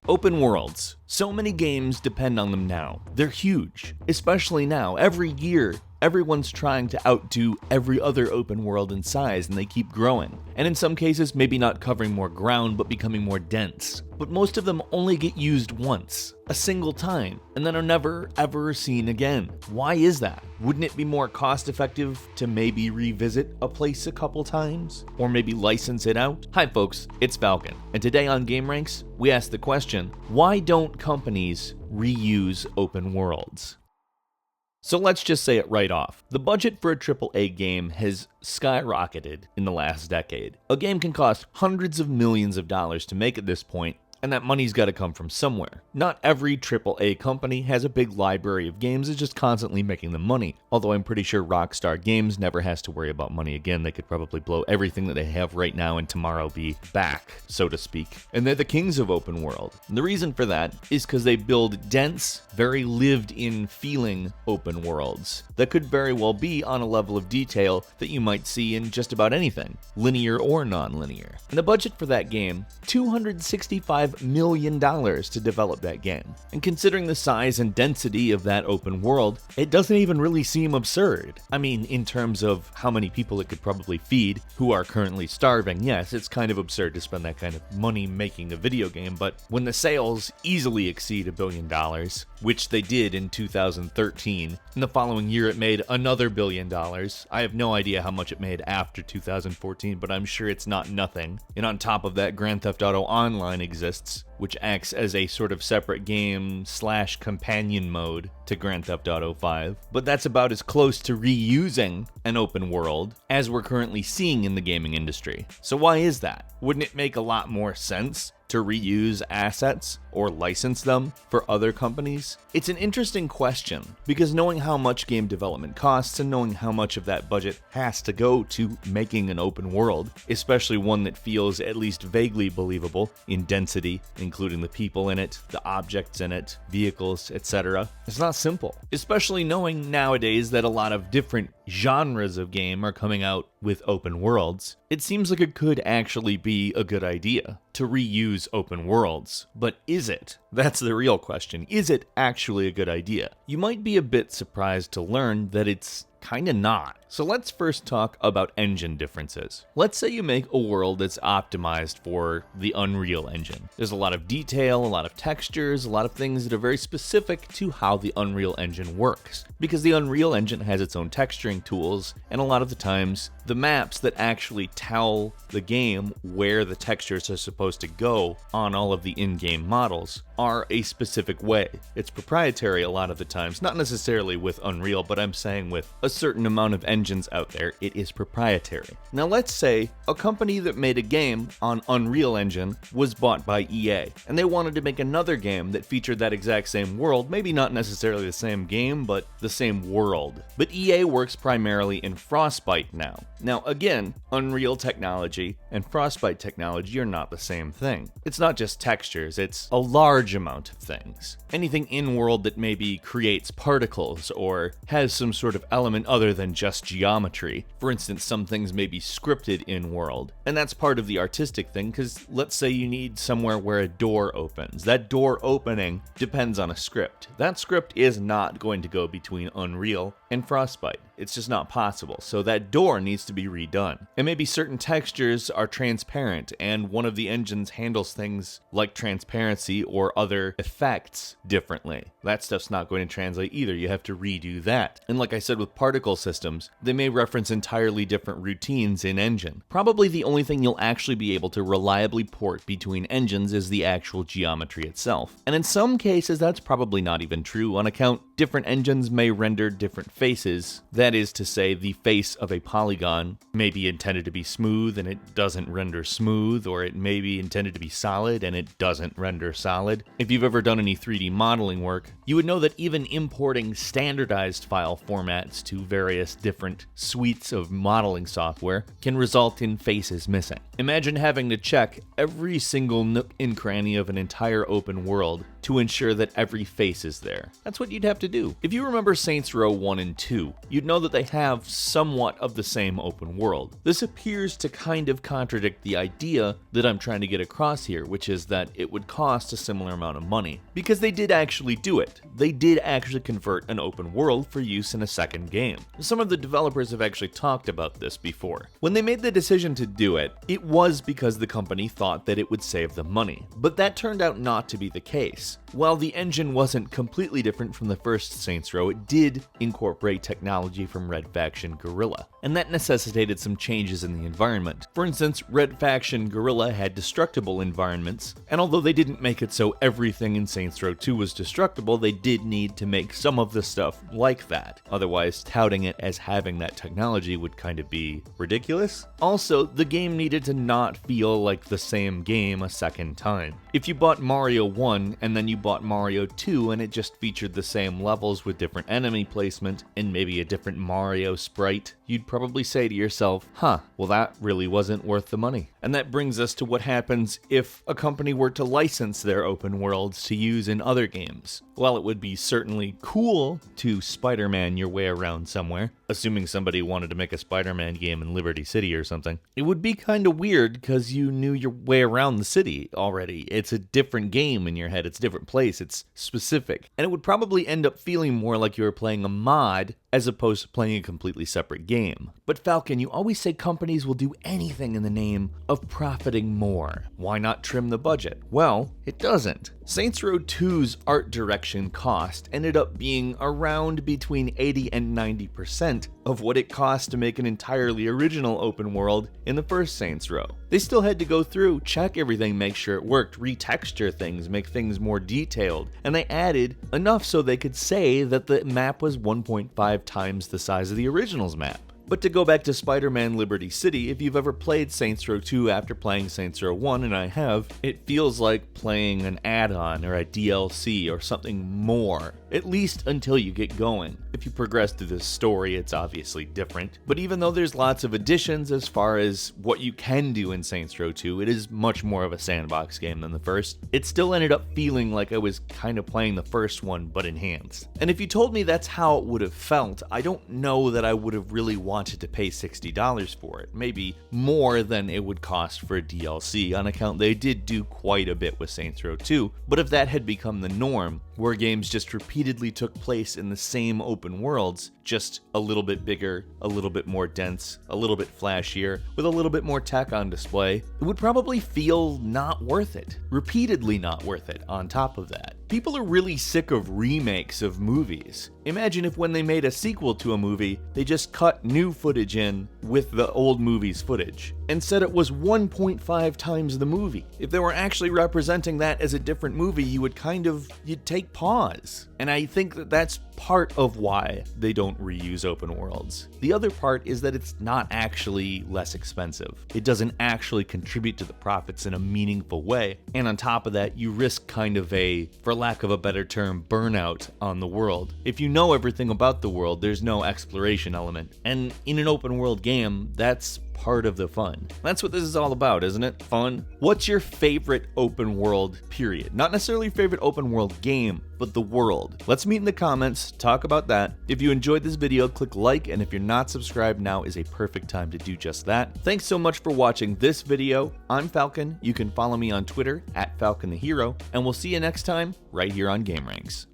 Open worlds. So many games depend on them now. They're huge, especially now. Every year, everyone's trying to outdo every other open world in size, and they keep growing. And in some cases, maybe not covering more ground, but becoming more dense. But most of them only get used once, a single time, and then are never ever seen again. Why is that? Wouldn't it be more cost effective to maybe revisit a place a couple times? Or maybe license it out? Hi folks, it's Falcon, and today on Gameranx, we ask the question, why don't companies reuse open worlds? So let's just say it right off. The budget for a AAA game has skyrocketed in the last decade. A game can cost hundreds of millions of dollars to make at this point, and that money's got to come from somewhere. Not every AAA company has a big library of games, it's just constantly making them money. Although I'm pretty sure Rockstar Games never has to worry about money again. They could probably blow everything that they have right now and tomorrow be back, so to speak. And they're the kings of open world. And the reason for that is because they build dense, very lived-in feeling open worlds that could very well be on a level of detail that you might see in just about anything, linear or non-linear. And the budget for that game, $265 million to develop that game. And considering the size and density of that open world, it doesn't even really seem absurd. I mean, in terms of how many people it could probably feed who are currently starving, yes, it's kind of absurd to spend that kind of money making a video game, but when the sales easily exceed $1 billion, which they did in 2013, and the following year it made another $1 billion. I have no idea how much it made after 2014, but I'm sure it's not nothing. And on top of that, Grand Theft Auto Online exists, which acts as a sort of separate game / companion mode to Grand Theft Auto 5. But that's about as close to reusing an open world as we're currently seeing in the gaming industry. So why is that? Wouldn't it make a lot more sense to reuse assets or license them for other companies? It's an interesting question, because knowing how much game development costs and knowing how much of that budget has to go to making an open world, especially one that feels at least vaguely believable in density, including the people in it, the objects in it, vehicles, etc., it's not simple. Especially knowing nowadays that a lot of different genres of game are coming out with open worlds, it seems like it could actually be a good idea to reuse open worlds. But is it? That's the real question. Is it actually a good idea? You might be a bit surprised to learn that it's kinda not. So let's first talk about engine differences. Let's say you make a world that's optimized for the Unreal Engine. There's a lot of detail, a lot of textures, a lot of things that are very specific to how the Unreal Engine works. Because the Unreal Engine has its own texturing tools, and a lot of the times, the maps that actually tell the game where the textures are supposed to go on all of the in-game models are a specific way. It's proprietary a lot of the times, not necessarily with Unreal, but I'm saying with a certain amount of engines out there, it is proprietary. Now let's say a company that made a game on Unreal Engine was bought by EA, and they wanted to make another game that featured that exact same world, maybe not necessarily the same game, but the same world. But EA works primarily in Frostbite now. Now again, Unreal technology and Frostbite technology are not the same thing. It's not just textures, it's a large amount of things. Anything in-world that maybe creates particles or has some sort of element other than just geometry. For instance, some things may be scripted in-world, and that's part of the artistic thing, because let's say you need somewhere where a door opens. That door opening depends on a script. That script is not going to go between Unreal and Frostbite. It's just not possible, so that door needs to be redone. And maybe certain textures are transparent, and one of the engines handles things like transparency or other effects differently. That stuff's not going to translate either, you have to redo that. And like I said with particle systems, they may reference entirely different routines in engine. Probably the only thing you'll actually be able to reliably port between engines is the actual geometry itself. And in some cases, that's probably not even true on account different engines may render different faces. That is to say, the face of a polygon may be intended to be smooth and it doesn't render smooth, or it may be intended to be solid and it doesn't render solid. If you've ever done any 3D modeling work, you would know that even importing standardized file formats to various different suites of modeling software can result in faces missing. Imagine having to check every single nook and cranny of an entire open world to ensure that every face is there. That's what you'd have to do. If you remember Saints Row 1 and 2, you'd know that they have somewhat of the same open world. This appears to kind of contradict the idea that I'm trying to get across here, which is that it would cost a similar amount of money. Because they did actually do it. They did actually convert an open world for use in a second game. Some of the developers have actually talked about this before. When they made the decision to do it, it was because the company thought that it would save them money. But that turned out not to be the case. While the engine wasn't completely different from the first Saints Row, it did incorporate technology from Red Faction Guerrilla, and that necessitated some changes in the environment. For instance, Red Faction Guerrilla had destructible environments, and although they didn't make it so everything in Saints Row 2 was destructible, they did need to make some of the stuff like that. Otherwise, touting it as having that technology would kind of be ridiculous. Also, the game needed to not feel like the same game a second time. If you bought Mario 1 and then you bought Mario 2 and it just featured the same levels with different enemy placement and maybe a different Mario sprite, you'd probably say to yourself, well that really wasn't worth the money. And that brings us to what happens if a company were to license their open worlds to use in other games. While it would be certainly cool to Spider-Man your way around somewhere, assuming somebody wanted to make a Spider-Man game in Liberty City or something, it would be kind of weird because you knew your way around the city already. It's a different game in your head, it's a different place, it's specific. And it would probably end up feeling more like you were playing a mod as opposed to playing a completely separate game. But Falcon, you always say companies will do anything in the name of profiting more. Why not trim the budget? Well, it doesn't. Saints Row 2's art direction cost ended up being around between 80 and 90% of what it cost to make an entirely original open world in the first Saints Row. They still had to go through, check everything, make sure it worked, retexture things, make things more detailed, and they added enough so they could say that the map was 1.5 times the size of the original's map. But to go back to Spider-Man Liberty City, if you've ever played Saints Row 2 after playing Saints Row 1, and I have, it feels like playing an add-on or a DLC or something more, at least until you get going. If you progress through the story, it's obviously different. But even though there's lots of additions as far as what you can do in Saints Row 2, it is much more of a sandbox game than the first. It still ended up feeling like I was kind of playing the first one, but enhanced. And if you told me that's how it would have felt, I don't know that I would have really wanted to pay $60 for it. Maybe more than it would cost for a DLC, on account they did do quite a bit with Saints Row 2. But if that had become the norm, where games just repeatedly took place in the same open worlds, just a little bit bigger, a little bit more dense, a little bit flashier, with a little bit more tech on display, it would probably feel not worth it. Repeatedly not worth it, on top of that. People are really sick of remakes of movies. Imagine if when they made a sequel to a movie, they just cut new footage in with the old movie's footage, and said it was 1.5 times the movie. If they were actually representing that as a different movie, you'd take pause. And I think that that's part of why they don't reuse open worlds. The other part is that it's not actually less expensive. It doesn't actually contribute to the profits in a meaningful way. And on top of that, you risk kind of a, for lack of a better term, burnout on the world. If you know everything about the world, there's no exploration element. And in an open world game, that's part of the fun. That's what this is all about, isn't it? Fun? What's your favorite open world, period? Not necessarily favorite open world game, but the world. Let's meet in the comments, talk about that. If you enjoyed this video, click like, and if you're not subscribed, now is a perfect time to do just that. Thanks so much for watching this video. I'm Falcon. You can follow me on Twitter @FalconTheHero, and we'll see you next time right here on Gameranx.